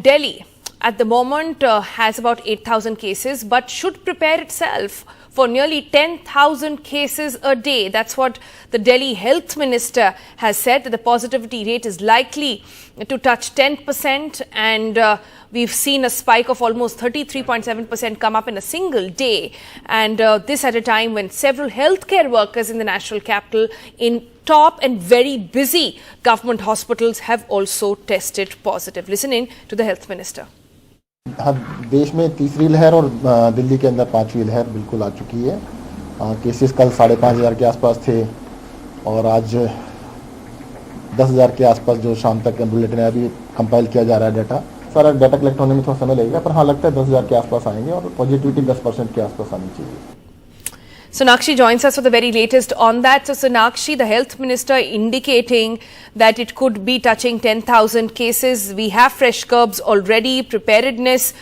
Delhi at the moment has about 8,000 cases, but should prepare itself for nearly 10,000 cases a day. That's what the Delhi Health Minister has said, that the positivity rate is likely to touch 10%, and we've seen a spike of almost 33.7% come up in a single day, and this at a time when several healthcare workers in the national capital in top and very busy government hospitals have also tested positive. Listen in to the Health Minister. हाँ, देश में तीसरी लहर और दिल्ली के अंदर पांचवी लहर बिल्कुल आ चुकी है। केसेस कल 5,500 के आसपास थे और आज 10,000 के आसपास जो शाम तक बुलेटिन है, अभी कंपाइल किया जा रहा है डाटा। सारा डाटा कलेक्ट होने में थोड़ा समय लगेगा, पर हाँ लगता है 10,000 के आसपास आएंगे और पॉजिटिविटी 10% के आसपास आनी चाहिए। Sonakshi joins us for the very latest on that. So Sonakshi, the Health Minister indicating that it could be touching 10,000 cases. We have fresh curbs already. Preparedness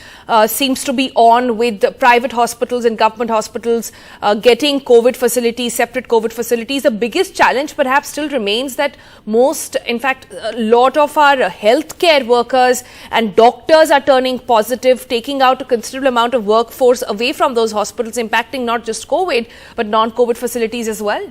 seems to be on with private hospitals and government hospitals getting COVID facilities, separate COVID facilities. The biggest challenge perhaps still remains that most, in fact, a lot of our healthcare workers and doctors are turning positive, taking out a considerable amount of workforce away from those hospitals, impacting not just COVID, but non-COVID facilities as well.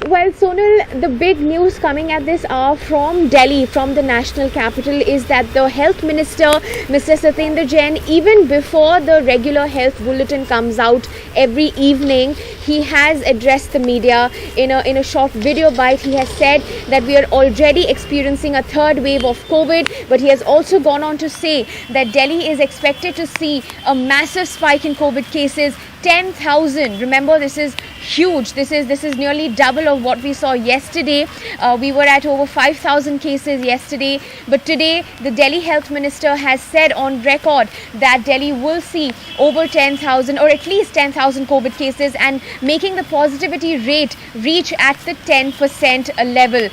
Well, Sonal, the big news coming at this hour from Delhi, from the national capital, is that the Health Minister, Mr. Satyendra Jain, even before the regular health bulletin comes out every evening, he has addressed the media in a short video bite. He has said that we are already experiencing a third wave of COVID, but he has also gone on to say that Delhi is expected to see a massive spike in COVID cases. 10,000. Remember, this is huge. This is nearly double of what we saw yesterday. We were at over 5,000 cases yesterday, but today the Delhi Health Minister has said on record that Delhi will see over 10,000 or at least 10,000 COVID cases, and making the positivity rate reach at the 10% level.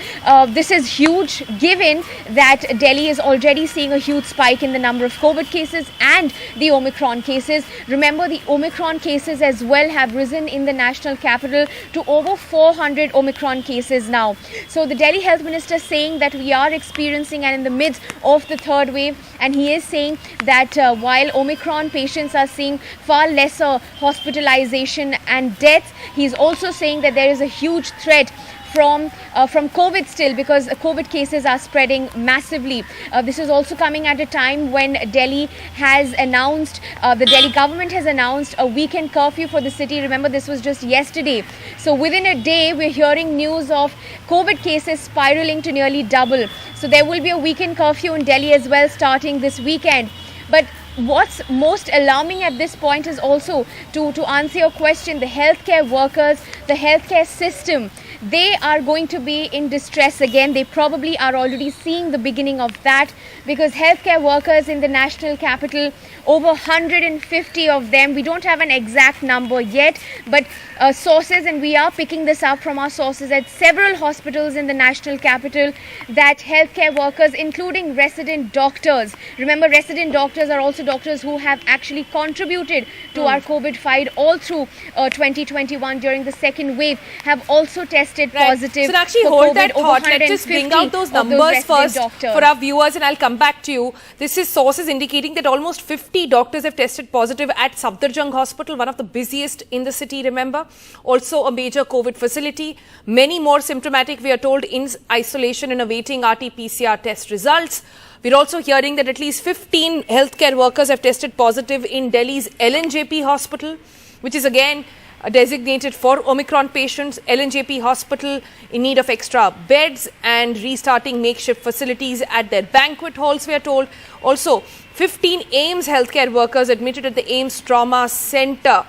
This is huge, given that Delhi is already seeing a huge spike in the number of COVID cases and the Omicron cases. Remember, the Omicron cases as well have risen in the national capital to over 400 Omicron cases now. So the Delhi Health Minister saying that we are experiencing and in the midst of the third wave, and he is saying that while Omicron patients are seeing far lesser hospitalization and deaths, he is also saying that there is a huge threat from COVID still, because COVID cases are spreading massively. This is also coming at a time when Delhi has announced, the Delhi government has announced a weekend curfew for the city. Remember, this was just yesterday. So within a day, we're hearing news of COVID cases spiraling to nearly double. So there will be a weekend curfew in Delhi as well starting this weekend. But what's most alarming at this point is also, to answer your question, the healthcare workers, the healthcare system, they are going to be in distress again. They probably are already seeing the beginning of that, because healthcare workers in the national capital, over 150 of them, we don't have an exact number yet, but sources, and we are picking this up from our sources at several hospitals in the national capital, that healthcare workers, including resident doctors, remember, resident doctors are also doctors who have actually contributed to our COVID fight all through 2021 during the second wave, have also tested positive. So actually hold that thought. Let's just bring out those numbers first for our viewers, and I'll come back to you. This is sources indicating that almost 50 doctors have tested positive at Safdarjung Hospital, one of the busiest in the city, remember. Also a major COVID facility. Many more symptomatic, we are told, in isolation and awaiting RT-PCR test results. We're also hearing that at least 15 healthcare workers have tested positive in Delhi's LNJP hospital, which is again designated for Omicron patients. LNJP hospital in need of extra beds and restarting makeshift facilities at their banquet halls, we are told. Also, 15 AIIMS healthcare workers admitted at the AIIMS Trauma Center,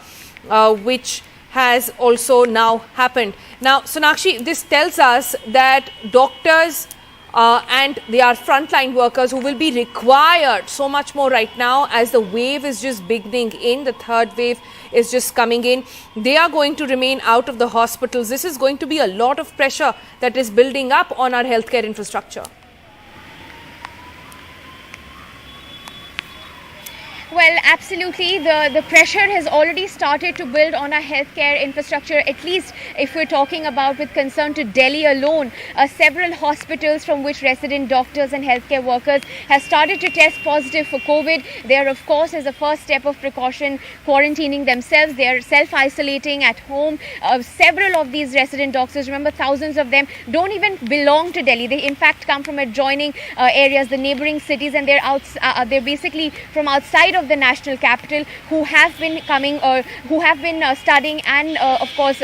which has also now happened. Now, Sonakshi, this tells us that doctors and they are frontline workers who will be required so much more right now as the wave is just beginning in, the third wave is just coming in. They are going to remain out of the hospitals. This is going to be a lot of pressure that is building up on our healthcare infrastructure. Well, absolutely. The pressure has already started to build on our healthcare infrastructure, at least if we're talking about with concern to Delhi alone. Several hospitals from which resident doctors and healthcare workers have started to test positive for COVID. They are, of course, as a first step of precaution, quarantining themselves. They are self-isolating at home. Several of these resident doctors, remember, thousands of them don't even belong to Delhi. They, in fact, come from adjoining areas, the neighboring cities, and they're basically from outside of the national capital, who have been coming or who have been studying and of course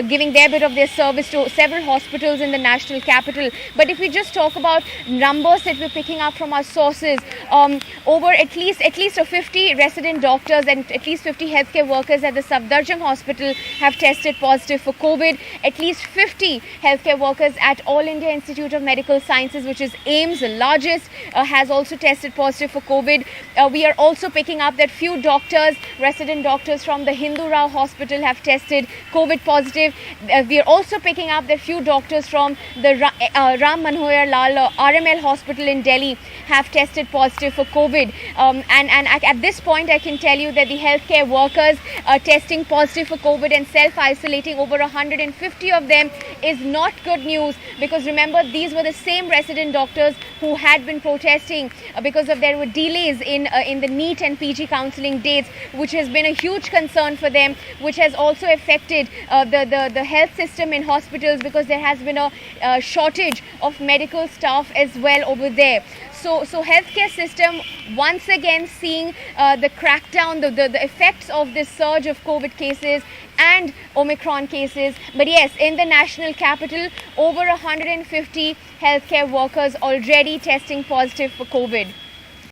giving their bit of their service to several hospitals in the national capital. But if we just talk about numbers that we're picking up from our sources, over at least 50 resident doctors and at least 50 healthcare workers at the Safdarjung Hospital have tested positive for COVID. At least 50 healthcare workers at All India Institute of Medical Sciences, which is AIIMS, the largest, has also tested positive for COVID. We are also picking up that few doctors, resident doctors from the Hindu Rao Hospital have tested COVID positive. We are also picking up that few doctors from the Ram Manohar Lal RML Hospital in Delhi have tested positive for COVID. And at this point, I can tell you that the healthcare workers are testing positive for COVID and self-isolating, over 150 of them, is not good news, because remember, these were the same resident doctors who had been protesting because of there were delays in the NEET and PG counselling dates, which has been a huge concern for them, which has also affected the health system in hospitals, because there has been a shortage of medical staff as well over there. So healthcare system once again seeing the crackdown, the effects of this surge of COVID cases and Omicron cases. But yes, in the national capital, over 150 healthcare workers already testing positive for COVID.